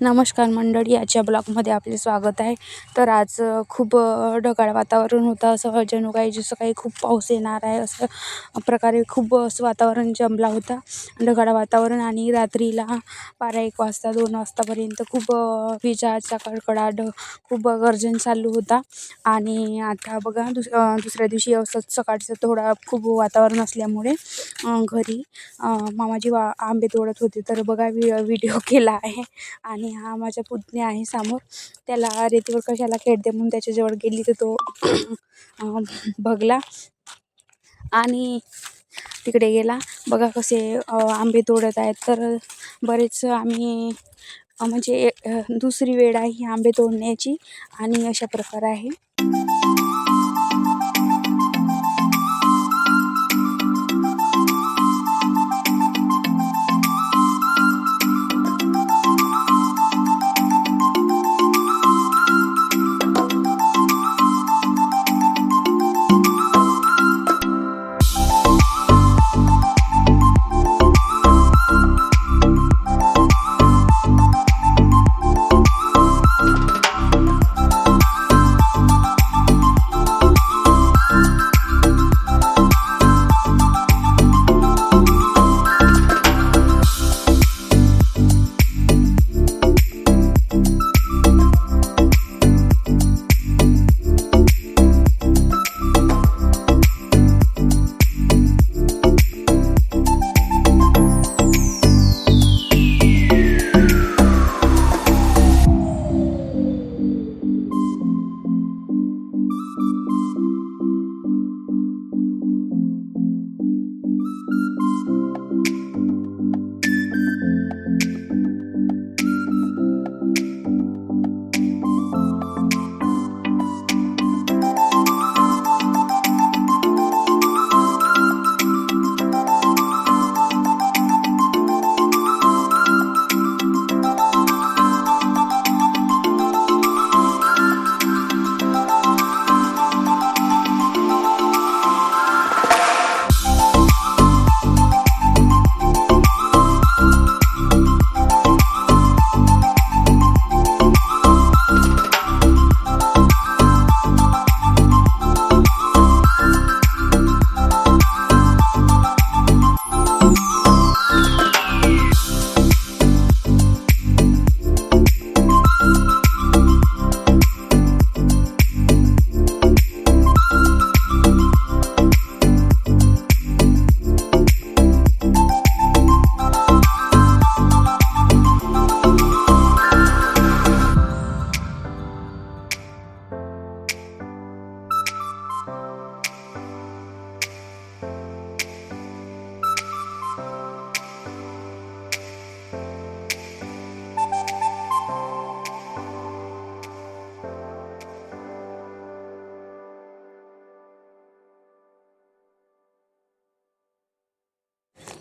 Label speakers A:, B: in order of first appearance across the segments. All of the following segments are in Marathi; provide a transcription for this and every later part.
A: नमस्कार मंडळी, आजच्या ब्लॉगमध्ये आपले स्वागत आहे. तर आज खूप ढगाळ वातावरण होतं, असं जणू काही जसं काही खूप पाऊस येणार आहे असं प्रकारे खूप असं वातावरण जमला होता. ढगाळ वातावरण आणि रात्रीला 12-1 वाजता 2 वाजतापर्यंत खूप विजांचा कडकडाट, खूप गर्जन चालू होता. आणि आता बघा दुसऱ्या दिवशी असंच सकाळचं थोडा खूप वातावरण असल्यामुळे घरी मामाजी आंबे तोडत होते. तर बघा व्हिडिओ केला आहे. आणि हा माझा पुतण्या आहे समोर, त्याला रेतीवर कशाला खेळते म्हणून त्याच्याजवळ गेली तर तो भगला आणि तिकडे गेला. बघा कसे आंबे तोडत आहेत. तर बरेच आम्ही म्हणजे दुसरी वेळ आहे ही आंबे तोडण्याची आणि अशा प्रकार आहे.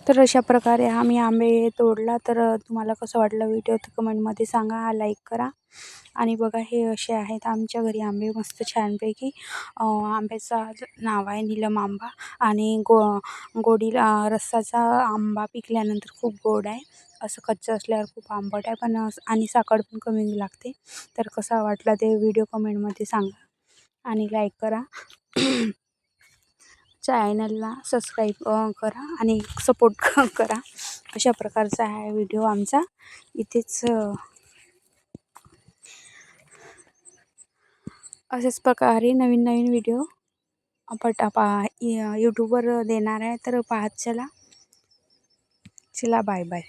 A: तर अशा प्रकारे आम्ही आंबे तोडला. तर तुम्हाला कसं वाटलं व्हिडिओ तर कमेंटमध्ये सांगा, लाईक करा. आणि बघा हे असे आहेत आमच्या घरी आंबे मस्त छानपैकी. आंब्याचा नाव आहे नीलम आंबा आणि गोडीला रसाचा आंबा पिकल्यानंतर खूप गोड आहे. असं कच्चं असल्यावर खूप आंबट आहे पण आणि साखर पण कमी लागते. तर कसा वाटला ते व्हिडिओ कमेंटमध्ये सांगा आणि लाईक करा. चॅनलला सबस्क्राईब करा आणि सपोर्ट करा. अशा प्रकारचा आहे व्हिडिओ आमचा. इथेच अशाच प्रकारे नवीन नवीन व्हिडिओ यूट्यूबवर देणार आहे. तर पाहत चला. Bye bye.